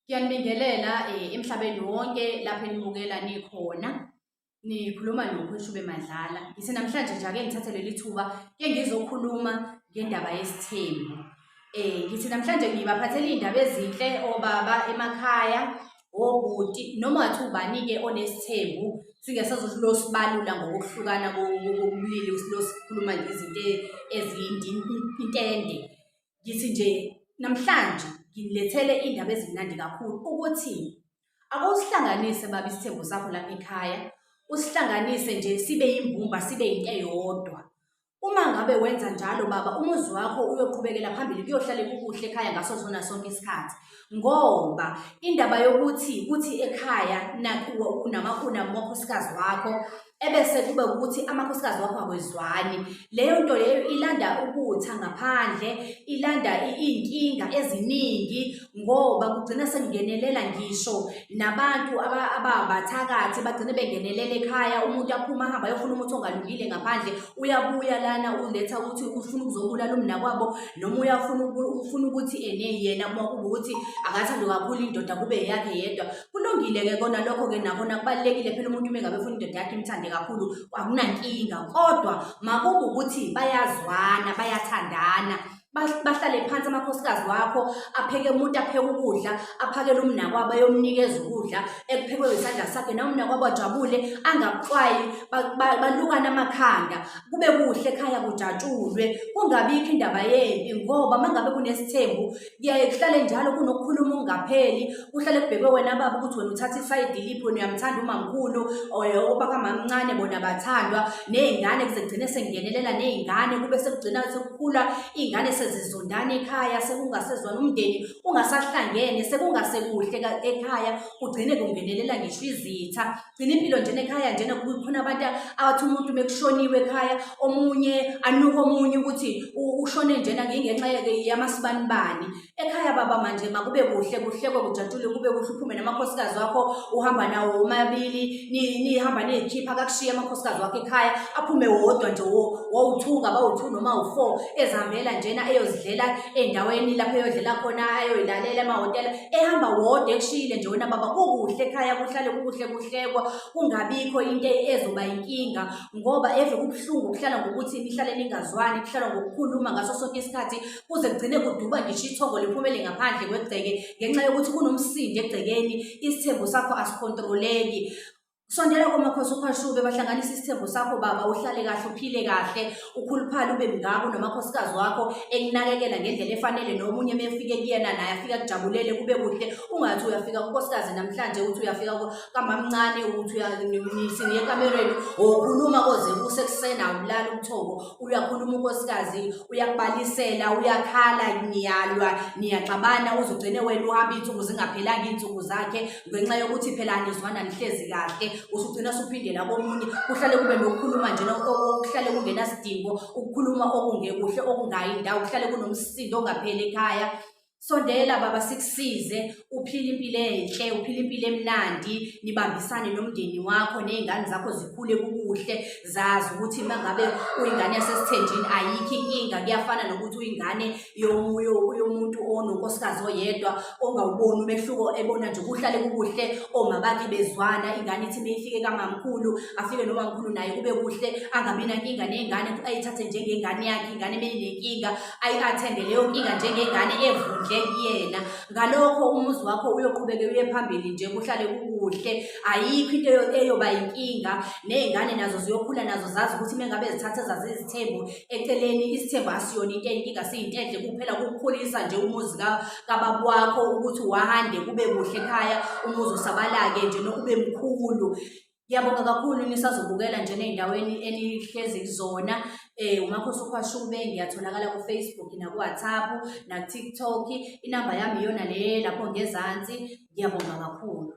Ngiyanibingelela emhlabeni wonke lapho enibukela nikhona. Nikhuluma noPheshube Madlala. Ngithi namhlanje nje ake ngithathe leli thuba ke ngizokhuluma ngendaba yesithembu. Ngithi namhlanje ngibaphathele iy'ndaba ezinhle obaba emakhaya, obhuti noma ngathi ubani-ke onesithembu singesazosibalula ngokuhlukana kokubulili sikhuluma ngezinto eziyintende. Ngithi nje namhlanje nginilethele iy'ndaba ezimnandi kakhulu ukuthi ake usihlanganise baba isithembu sakho lapha ekhaya, usihlanganise nje sibe yimbumba, sibe yinto eyodwa. Uma ngabe wenza njalo baba, umuzi wakho uyoqhubekela phambili, kuyohlale kukuhle ekhaya ngaso sona sonke isikhathi. Ngoba indaba yokuthi kuthi ekhaya unamakhosikazi wakho ebese kube ukuthi amakhosikazi wakho akwezwani, leyo nto leyo ilanda ubutha ngaphandle, ilanda iy'nkinga eziningi, ngoba kugcina sekungenelela ngisho nabantu abathakathi bagcine bengenelela ekhaya. Umuntu aphuma ahamba ayofuna umuthi ongalungile ngaphandle, uyabuya lana uletha ukuthi ufuna ukuzobulala umnakwabo, noma ufuna ukuthi yena uma kuba ukuthi akathandi kakhulu indoda kube yakhe yedwa. Kulungile-ke kona lokho-ke nakona kubalulekile phela umuntu uma ngabe ufuna indoda yakhe imthande kakhulu, akunankinga, kodwa makube ukuthi bayazwana, bayathandana, bahlale phansi amakhosikazi wakho, apheke umuntu apheke ukudla, aphakele umnakwabo ayomnikeza ukudla ekuphekwe isandla sakhe, nawe umnakwabo ajabule angaxwayi, balukane amakhanda, kube kuhle ekhaya kujatshulwe, kungabikho indaba yempi. Ngoba uma ngabe kunesithembu kuyaye kuhlale njalo kunokukhuluma okungapheli, kuhlale kubhekwe wena baba ukuthi wena uthatha isayidi liphi, wena uyamthanda umamkhulu obakamamncane bona bathandwa, ney'ngane kuze kugcine sengenelela ney'ngane, kube sekugcina sekukhula iy'ngane sezizondana ekhaya, sekungasezwana, umndeni ungasahlangene, sekungasekuhle ekhaya, kugcine kungenelela ngisho izitha. Gcina impilo njena ekhaya njena kukhona abantu abathi umuntu mekushoniwe ekhaya, omunye anuka omunye ukuthi ushone njena ngenxa yamasibanibani. Ekhaya baba manje makube kuhle, kuhlekwe kujatshule, kube kuhle, uphume namakhosikazi wakho uhamba nawo omabili, nihamba niyikhipha, akakushiye amakhosikazi wakho ekhaya, aphume wodwa nje wowu-2 ngaba-2 noma u-4 ezihambela njena eyozidlela ey'ndaweni lapho eyodlela khona, ayoyilalela emahhotela, ehamba wodwa ekushiyile nje wena baba. Kukuhle ekhaya, kuhlale kukuhle, kuhlekwa, kungabikho into ezoba inkinga, ngoba eve kubuhlungu kuhlala ngokuthi nihlale ningazwani, kuhlala ngokukhuluma ngaso sonke isikhathi, kuze kugcine kuduba ngisho ithongo liphumele ngaphandle kwegceke ngenxa yokuthi kunomsindo egcekeni, isithembu sakho asikhontroleki. Sondela komakhosophashube bahlanganisa isithembu sakho baba, uhlale kahle, uphile kahle, ukhuluphale, ube mngako nomakhosikazi wakho ekunakekela ngendlela efanele, nomunye mefike kuyena naye afika kujabulele, kube kuhle. Ungathi uyafika kunkosikazi namhlanje, uthi uyafika kamamncane, uthi nisiniye ekamereni, ukhuluma koze kusekuseni, awulali ubuthongo, uyakhuluma unkosikazi, uyakubalisela, uyakhala, niyalwa, niyaxabana, uzugcine wena uhamba iy'nsuku zingaphelanga iy'nsuku zakhe ngenxa yokuthi phela anizwana, nihlezi kahle. Usugcina usuphindela komunye, kuhlale kube nokukhuluma njena okuhlale kungenasidingo, ukukhuluma okungekuhle, okungayi indawo, kuhlale kunomsindo ongapheli ekhaya. Sondela baba, sikusize uphile impilo enhle, uphile impilo emnandi, nibambisane nomndeni wakho, ney'ngane zakho zikhule kukuhle, zazi ukuthi uma ngabe uyingane yasesithenjini ayikho inkinga. Kuyafana nokuthi uyingane yomuntu ononkosikazi oyedwa, ongawuboni umehluko, ebona nje kuhlale kukuhle, oma bakhe bezwana. Ingane ithi meyifike kamamkhulu, afike nomamkhulu naye kube kuhle, angabi nankinga ney'ngane, ayithathe njengengane yakhe. Ingane meyinenkinga ayi-athende leyo nkinga njengengane evundle kuyena. Ngalokho umuzi wakho uyoqhubeke uye phambili nje, kuhlale kukuhle, ayikho into eyoba inkinga. Ney'ngane nazo ziyokhula nazo zazi ukuthi uma ngabe zithatha zazizithembu eceleni, isithembu asiyona into eyinkinga, siyinto enhle kuphela, kukukhulisa nje umuzi kababa wakho ukuthi wahande kube kuhle ekhaya, umuzi usabalake nje nokube mkhulu. Ngiyabonga kakhulu nisazobukela njena ey'ndaweni enihlezi kuzona. uMakhosophashube ngiyatholakala ku-Facebook, naku-WhatsApp, naku-TikTok. Inamba yami iyona le lapho ngezansi. Ngiyabonga kakhulu.